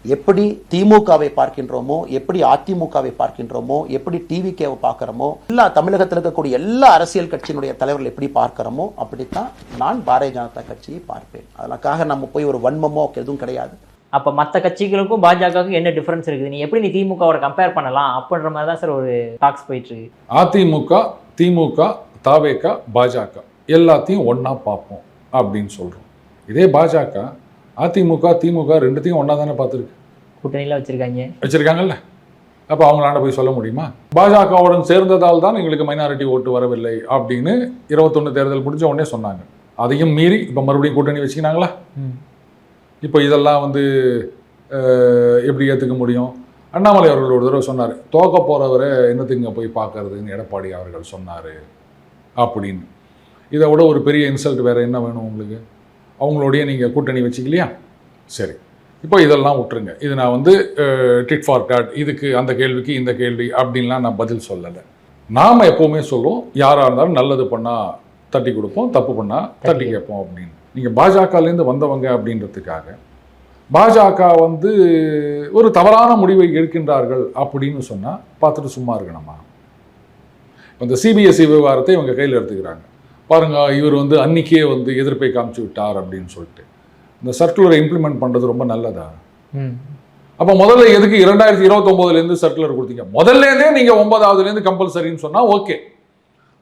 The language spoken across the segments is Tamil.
எப்படி திமுகவை பார்க்கின்றோமோ, எப்படி அதிமுகவை பார்க்கின்றோமோ, எப்படி டிவிகேவை பார்க்கிறோமோ, எல்லா தமிழகத்தில் இருக்கக்கூடிய எல்லா அரசியல் கட்சியினுடைய தலைவர்கள் எப்படி பார்க்கிறோமோ அப்படித்தான் நான் பாரதிய ஜனதா கட்சியை பார்ப்பேன். அதற்காக நம்ம போய் ஒரு வன்மமோ எதுவும் கிடையாது. அப்போ மற்ற கட்சிகளுக்கும் பாஜகவுக்கும் என்ன டிஃபரன்ஸ் இருக்குது, நீ எப்படி திமுகவோட கம்பேர் பண்ணலாம் அப்படின்ற மாதிரி தான் சார் ஒரு டாக்ஸ் போயிட்டு இருக்கு. அதிமுக, திமுக, தாவேக, பாஜக எல்லாத்தையும் ஒன்றா பார்ப்போம் அப்படின்னு சொல்கிறோம். இதே பாஜக அதிமுக, திமுக ரெண்டுத்தையும் ஒன்றா தானே பார்த்துருக்கு, கூட்டணியில் வச்சிருக்காங்கல்ல. அப்போ அவங்களாண்ட போய் சொல்ல முடியுமா? பாஜகவுடன் சேர்ந்ததால் தான் எங்களுக்கு மைனாரிட்டி ஓட்டு வரவில்லை அப்படின்னு 21 தேர்தல் முடிஞ்ச உடனே சொன்னாங்க. அதையும் மீறி இப்போ மறுபடியும் கூட்டணி வச்சுக்கினாங்களா? இப்போ இதெல்லாம் எப்படி ஏற்றுக்க முடியும்? அண்ணாமலை அவர்கள் ஒரு தடவை சொன்னார், தோக்க போகிறவரை என்னத்துங்க போய் பார்க்கறதுன்னு எடப்பாடி அவர்கள் சொன்னார் அப்படின்னு. இதை விட ஒரு பெரிய இன்சல்ட் வேறு என்ன வேணும் உங்களுக்கு? அவங்களோடைய நீங்கள் கூட்டணி வச்சுக்கலையா? சரி, இப்போ இதெல்லாம் விட்டுருங்க. இது நான் டிட் ஃபார் டாட், இதுக்கு அந்த கேள்விக்கு இந்த கேள்வி அப்படின்லாம் நான் பதில் சொல்லலை. நாம் எப்போவுமே சொல்லுவோம், யாராக இருந்தாலும் நல்லது பண்ணால் தட்டி கொடுப்போம், தப்பு பண்ணால் தட்டி கேட்போம் அப்படின்னு. நீங்கள் பாஜகலேருந்து வந்தவங்க அப்படின்றதுக்காக பாஜக ஒரு தவறான முடிவை எடுக்கின்றார்கள் அப்படின்னு சொன்னால் பார்த்துட்டு சும்மா இருக்கணுமா? இந்த சிபிஎஸ்இ விவகாரத்தை இவங்க கையில் எடுத்துக்கிறாங்க பாருங்க. இவர் அன்னைக்கே எதிர்ப்பை காமிச்சு விட்டார் அப்படின்னு சொல்லிட்டு இந்த சர்க்குலரை இம்ப்ளிமெண்ட் பண்ணுறது ரொம்ப நல்லதா? அப்போ முதல்ல எதுக்கு 2029 சர்க்குலர் கொடுத்தீங்க? முதல்லேருந்தே நீங்கள் 9ஆவதுலேருந்து கம்பல்சரின்னு சொன்னால் ஓகே.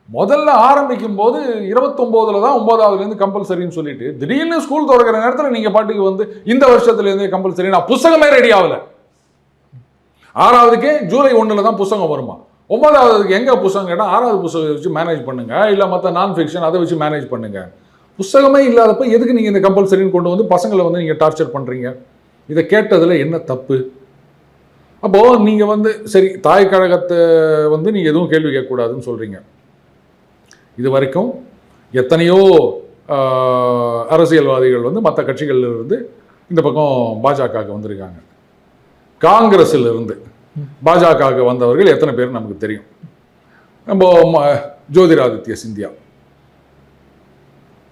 முதல்ல ஆரம்பிக்கும் போது 29 தான் 9ஆவதுலேருந்து கம்பல்சரின்னு சொல்லிட்டு திடீர்னு ஸ்கூல் திறக்கிற நேரத்தில் நீங்கள் பாட்டுக்கு இந்த வருஷத்துலேருந்தே கம்பல்சரி. நான் புத்தகமே ரெடி ஆகலை. 6ஆவதுக்கே ஜூலை 1 தான் புத்தகம் வருமா? 9ஆவதுக்கு எங்கே புத்தகம் கேட்டால் 6ஆவது புத்தகம் வச்சு மேனேஜ் பண்ணுங்க, இல்லை மற்ற நான் ஃபிக்ஷன் அதை வச்சு மேனேஜ் பண்ணுங்க. புத்தகமே இல்லாதப்ப எதுக்கு நீங்கள் இந்த கம்பல்சரின்னு கொண்டு பசங்களை நீங்கள் டார்ச்சர் பண்ணுறீங்க? இதை கேட்டதில் என்ன தப்பு? அப்போது நீங்கள் சரி, தாய் கழகத்தை நீங்கள் எதுவும் கேள்வி கேட்கக்கூடாதுன்னு சொல்கிறீங்க. இது வரைக்கும் எத்தனையோ அரசியல்வாதிகள் மற்ற கட்சிகள்லேருந்து இந்த பக்கம் பாஜகவுக்கு வந்திருக்காங்க. காங்கிரஸில் இருந்து பாஜகவுக்கு வந்தவர்கள் எத்தனை பேர் நமக்கு தெரியும். நம்ம ஜோதிராதித்ய சிந்தியா,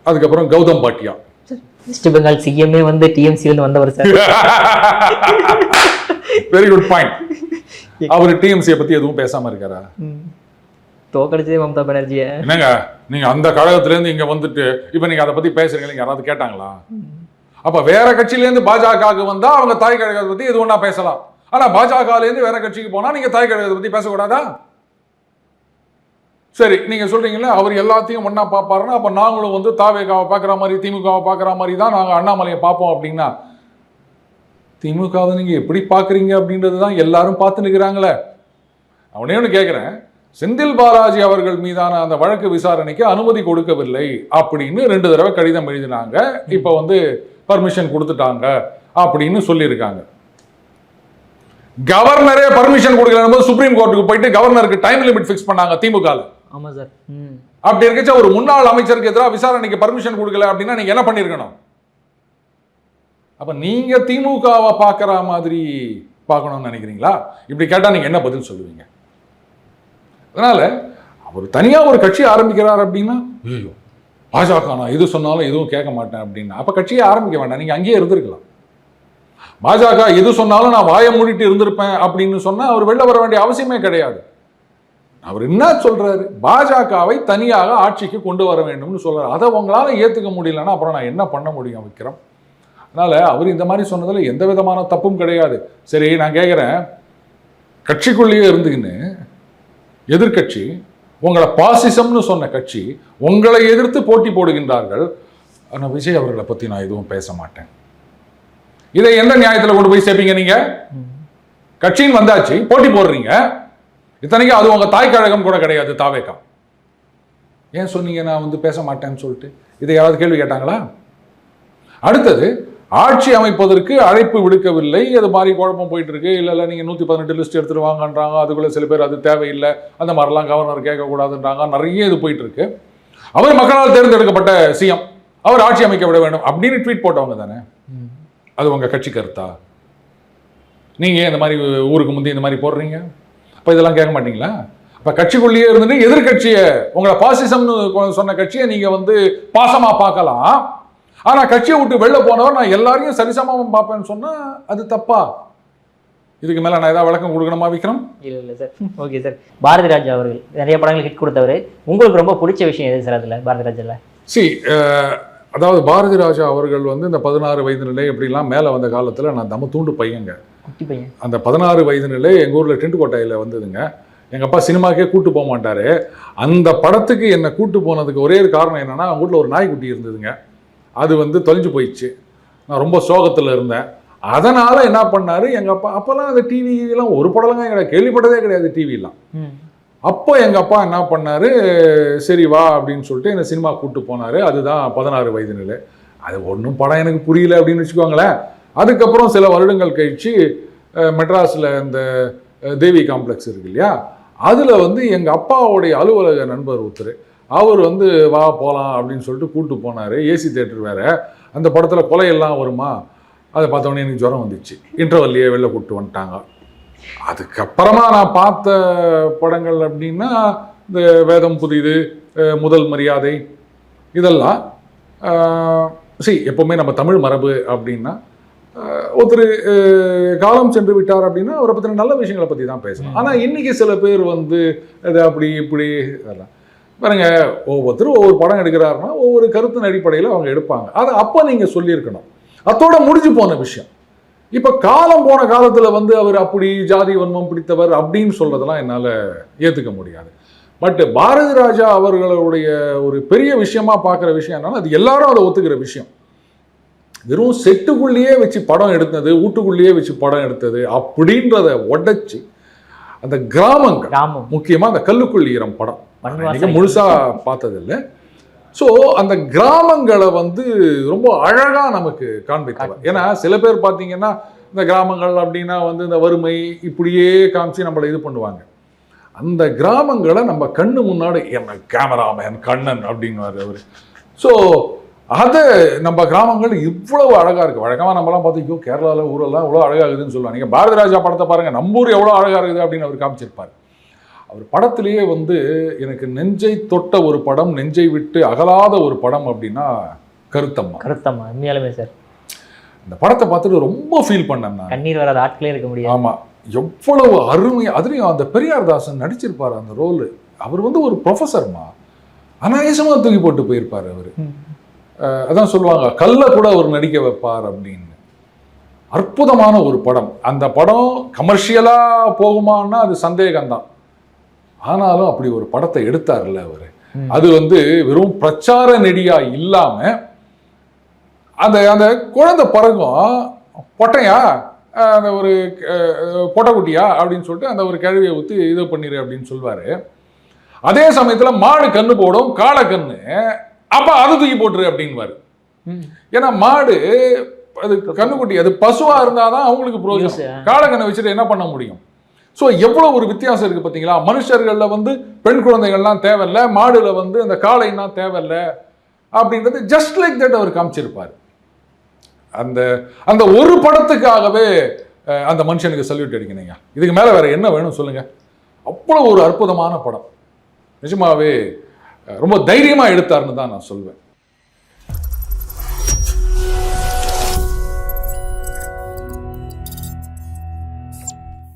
அதுக்கப்புறம் கௌதம் பாட்டியா, வெஸ்ட் பெங்கால் சிஎம்ஏ டிஎம்சியில் வந்தவர் சார். Very good point. அவர் டிஎம்சியை பற்றி எதுவும் பேசாமல் இருக்காரா? தோக்கடிச்சதே மம்தா பானர்ஜியை. என்னங்க நீங்கள் அந்த கழகத்திலேருந்து இங்கே இப்போ நீங்கள் அதை பற்றி பேசுகிறீங்க, யாராவது கேட்டாங்களா? அப்போ வேற கட்சியிலேருந்து பாஜகவுக்கு வந்தால் அவங்க தாய் கழகத்தை பற்றி எது ஒன்றா பேசலாம். ஆனால் பாஜகலேருந்து வேற கட்சிக்கு போனால் நீங்கள் தாய் கழகத்தை பற்றி பேசக்கூடாதா? சரி, நீங்கள் சொல்கிறீங்களே அவர் எல்லாத்தையும் ஒன்றா பார்ப்பாருன்னா, அப்போ நாங்களும் தாவேகாவை பார்க்குற மாதிரி திமுகவை பார்க்குற மாதிரி தான் நாங்கள் அண்ணாமலையை பார்ப்போம் அப்படின்னா, திமுகவை நீங்கள் எப்படி பார்க்குறீங்க அப்படின்றது தான் எல்லாரும் பார்த்து நிற்கிறாங்களே. அவனே ஒன்று கேட்குறேன், செந்தில் பாலாஜி அவர்கள் மீதான அந்த வழக்கு விசாரணைக்கு அனுமதி கொடுக்கவில்லை அப்படின்னு 2 தடவை கடிதம் எழுதினாங்க. இப்போ பர்மிஷன் கொடுத்துட்டாங்க அப்படின்னு சொல்லியிருக்காங்க. கவர்னரே பர்மிஷன் கொடுக்கல, சுப்ரீம் கோர்ட்டுக்கு போயிட்டு கவர்னருக்கு டைம் லிமிட் ஃபிக்ஸ் பண்ணாங்க திமுக. ஆமா சார். அப்படி இருக்கச்சா ஒரு முன்னாள் அமைச்சருக்கு எதிராக விசாரணைக்கு பர்மிஷன் கொடுக்கல அப்படின்னா நீங்க என்ன பண்ணிருக்கணும்? அப்ப நீங்க திமுகவை பார்க்குற மாதிரி பார்க்கணும்னு நினைக்கிறீங்களா? இப்படி கேட்டா நீங்க என்ன பதில் சொல்லுவீங்க? அதனால அவர் தனியா ஒரு கட்சி ஆரம்பிக்கிறார் அப்படின்னா, ஐயோ பாஜக நான் எது சொன்னாலும் எதுவும் கேட்க மாட்டேன் அப்படின்னா, அப்ப கட்சியே ஆரம்பிக்க வேண்டாம், நீங்க அங்கேயே இருந்திருக்கலாம். பாஜக எது சொன்னாலும் நான் வாயை மூடிட்டு இருந்திருப்பேன் அப்படின்னு சொன்னா அவர் வெளில வர வேண்டிய அவசியமே கிடையாது. அவர் என்ன சொல்றாரு? பாஜகவை தனியாக ஆட்சிக்கு கொண்டு வர வேண்டும்னு சொல்றாரு. அதை உங்களால ஏத்துக்க முடியலன்னா அப்புறம் நான் என்ன பண்ண முடியும் விக்ரம்? அதனால அவர் இந்த மாதிரி சொன்னதுல எந்த விதமான தப்பும் கிடையாது. சரி, நான் கேட்கிறேன், கட்சிக்குள்ளேயே இருந்துக்கின்னு எதிர்கட்சி உங்களை பாசிசம்னு சொன்ன கட்சி உங்களை எதிர்த்து போட்டி போடுகின்றார்கள். ஆனால் விஜய் அவர்களை பற்றி நான் எதுவும் பேச மாட்டேன். இதை எந்த நியாயத்தில் கொண்டு போய் சேர்ப்பீங்க? நீங்க கட்சின்னு வந்தாச்சு, போட்டி போடுறீங்க. இத்தனைக்கும் அது உங்க தாய் கழகம் கூட கிடையாது, தாவேகா. ஏன் சொன்னீங்க நான் பேச மாட்டேன்னு சொல்லிட்டு? இதை யாராவது கேள்வி கேட்டாங்களா? அடுத்தது, ஆட்சி அமைப்பதற்கு அழைப்பு விடுக்கவில்லை, அது மாதிரி குழப்பம் போயிட்டு இருக்கு. இல்லை நீங்கள் 118 லிஸ்ட் எடுத்துட்டு வாங்கன்றாங்க. அதுக்குள்ள சில பேர் அது தேவையில்லை, அந்த மாதிரிலாம் கவர்னர் கேட்கக்கூடாதுன்றாங்க. நிறைய இது போயிட்டு இருக்கு. அவர் மக்களால் தேர்ந்தெடுக்கப்பட்ட சிஎம், அவர் ஆட்சி அமைக்க விட வேண்டும் அப்படின்னு ட்வீட் போட்டவங்க தானே. அது உங்க கட்சி கருத்தா? நீங்க இந்த மாதிரி ஊருக்கு முந்தி இந்த மாதிரி போடுறீங்க? அப்ப இதெல்லாம் கேட்க மாட்டீங்களா? அப்ப கட்சிக்குள்ளேயே இருந்துட்டு எதிர்கட்சியை, உங்களை பாசிசம்னு சொன்ன கட்சியை நீங்க பாசமா பார்க்கலாம். ஆனா கட்சியை விட்டு வெளில போனவர் நான் எல்லாரையும் சரிசமமா பார்ப்பேன்னு சொன்னா அது தப்பா? இதுக்கு மேல நான் ஏதாவது விளக்கம் கொடுக்கணுமா விக்ரம்? இல்லை sir. Okay sir. Bharathi Raja அவர்கள் நிறைய படங்கள் ஹிட் கொடுத்தவர். உங்களுக்கு ரொம்ப பிடிச்ச விஷயம் எது சார் அதில், பாரதி ராஜாவில்? அதாவது பாரதி ராஜா அவர்கள் வந்து இந்த 16 வயது நிலை எப்படிலாம் மேலே வந்த காலத்தில் நான் தம்ம தூண்டு பையங்க. குட்டி பையன். அந்த 16 வயது நிலை எங்கள் ஊரில் டென்ட் கோட்டையில் வந்ததுங்க. எங்கள் அப்பா சினிமாக்கே கூட்டு போக மாட்டார். அந்த படத்துக்கு என்னை கூட்டு போனதுக்கு ஒரே ஒரு காரணம் என்னென்னா, அவங்க வீட்டில் ஒரு நாய்க்குட்டி இருந்ததுங்க. அது வந்து தொலைஞ்சு போயிடுச்சு. நான் ரொம்ப சோகத்தில் இருந்தேன். அதனால் என்ன பண்ணார் எங்கள் அப்பா, அப்போல்லாம் அந்த டிவிலாம் ஒரு படம்லாம் கிடையாது, கேள்விப்பட்டதே கிடையாது டிவிலாம். அப்போ எங்கள் அப்பா என்ன பண்ணார், சரி வா அப்படின்னு சொல்லிட்டு என்னை சினிமா கூப்பிட்டு போனார். அதுதான் 16 வயது நிலை. அது ஒன்றும் படம் எனக்கு புரியல அப்படின்னு வச்சுக்கோங்களேன். அதுக்கப்புறம் சில வருடங்கள் கழித்து மெட்ராஸில் இந்த தேவி காம்ப்ளெக்ஸ் இருக்கு இல்லையா, அதில் வந்து எங்கள் அப்பாவுடைய அலுவலக நண்பர் ஒருத்தர், அவர் வந்து வா போகலாம் அப்படின்னு சொல்லிட்டு கூப்பிட்டு போனார். ஏசி தேட்டர் வேறு. அந்த படத்தில் கொலையெல்லாம் வருமா, அதை பார்த்தோன்னே எனக்கு ஜுரம் வந்துச்சு. இன்டர்வல்லையே வெளில கூப்பிட்டு வந்துட்டாங்க. அதுக்கப்புறமா நான் பார்த்த படங்கள் அப்படின்னா இந்த வேதம் புதிது, முதல் மரியாதை, இதெல்லாம் எப்போவுமே நம்ம தமிழ் மரபு அப்படின்னா ஒருத்தர் காலம் சென்று விட்டார் அப்படின்னா அவரை பற்றின நல்ல விஷயங்களை பற்றி தான் பேசணும். ஆனால் இன்றைக்கி சில பேர் வந்து அது அப்படி இப்படி இதெல்லாம் பாருங்க, ஒவ்வொருத்தரும் ஒவ்வொரு படம் எடுக்கிறாருன்னா ஒவ்வொரு கருத்தின் அடிப்படையில் அவங்க எடுப்பாங்க. அதை அப்போ நீங்கள் சொல்லியிருக்கணும். அதோட முடிஞ்சு போன விஷயம். இப்போ காலம் போன காலத்தில் வந்து அவர் அப்படி ஜாதி வன்மம் பிடித்தவர் அப்படின்னு சொல்றதெல்லாம் என்னால் ஏற்றுக்க முடியாது. பட் பாரதி ராஜா அவர்களுடைய ஒரு பெரிய விஷயமா பார்க்குற விஷயம் என்னன்னா, அது எல்லாரும் அதை ஒத்துக்கிற விஷயம். வெறும் செட்டுக்குள்ளேயே வச்சு படம் எடுத்தது, வீட்டுக்குள்ளேயே வச்சு படம் எடுத்தது அப்படின்றத உடைச்சு அந்த கிராமங்கள், முக்கியமாக அந்த கல்லுக்குள் ஈரம் படம் முழுசா பார்த்ததில்லை. ஸோ அந்த கிராமங்களை வந்து ரொம்ப அழகாக நமக்கு காண்பித்தவர். ஏன்னா சில பேர் பார்த்தீங்கன்னா இந்த கிராமங்கள் அப்படின்னா வந்து இந்த வறுமை இப்படியே காமிச்சு நம்மளை இது பண்ணுவாங்க. அந்த கிராமங்களை நம்ம கண்ணு முன்னாடி, என்ன கேமராமேன் கண்ணன் அப்படின்வார் அவர். ஸோ அது நம்ம கிராமங்கள் இவ்வளவு அழகாக இருக்குது. வழக்கமாக நம்மலாம் பார்த்து ஐயோ கேரளாவில் ஊரெல்லாம் இவ்வளோ அழகாகுதுன்னு சொல்லுவாங்க. நீங்கள் பாரதி ராஜா படத்தை பாருங்கள், நம்ம ஊர் எவ்வளோ அழகாக இருக்குது அப்படின்னு அவர் காமிச்சிருப்பார். அவர் படத்திலேயே வந்து எனக்கு நெஞ்சை தொட்ட ஒரு படம், நெஞ்சை விட்டு அகலாத ஒரு படம் அப்படின்னா கருத்தம்மா. கருத்தம்மா உண்மையாலுமே சார் இந்த படத்தை பார்த்துட்டு ரொம்ப ஃபீல் பண்ணேன் நான். கண்ணீர் வராத ஆட்களே இருக்க முடியாது. ஆமாம், எவ்வளவு அருமை. அதுலேயும் அந்த பெரியார் தாசன் நடிச்சிருப்பார் அந்த ரோல். அவர் வந்து ஒரு ப்ரொஃபஸர்மா, அநாயசமாக தூக்கி போட்டு போயிருப்பார் அவர். அதான் சொல்லுவாங்க கல்லை கூட அவர் நடிக்க வைப்பார் அப்படின்னு. அற்புதமான ஒரு படம். அந்த படம் கமர்ஷியலாக போகுமான்னா அது சந்தேகம்தான். ஆனாலும் அப்படி ஒரு படத்தை எடுத்தார்ல அவர். அது வந்து வெறும் பிரச்சார நெடியா இல்லாம அந்த அந்த குழந்தை பறக்கும் பொட்டையா, அந்த ஒரு பொட்டைக்குட்டியா அப்படின்னு சொல்லிட்டு அந்த ஒரு கிழவியை ஊற்றி இது பண்ணிடு அப்படின்னு சொல்வாரு. அதே சமயத்துல மாடு கண்ணு போடும், காளை கண்ணு, அப்ப அது தூக்கி போட்டுரு அப்படின்வாரு. ஏன்னா மாடு அது கண்ணுக்குட்டி, அது பசுவா இருந்தாதான் அவங்களுக்கு பிரயோஜனம். காளை கண்ணை வச்சுட்டு என்ன பண்ண முடியும்? ஸோ எவ்வளோ ஒரு வித்தியாசம் இருக்குது பார்த்தீங்களா? மனுஷர்களில் வந்து பெண் குழந்தைகள்லாம் தேவையில்லை, மாடுல வந்து அந்த காளைன்னா தேவையில்லை அப்படின்றது ஜஸ்ட் லைக் தட் அவர் காமிச்சிருப்பார். அந்த அந்த ஒரு படத்துக்காகவே அந்த மனுஷனுக்கு சல்யூட் அடிக்கணுங்க. இதுக்கு மேலே வேற என்ன வேணும் சொல்லுங்க? அவ்வளோ ஒரு அற்புதமான படம். நிஜமாவே ரொம்ப தைரியமாக எடுத்தாருன்னு தான் நான் சொல்வேன்.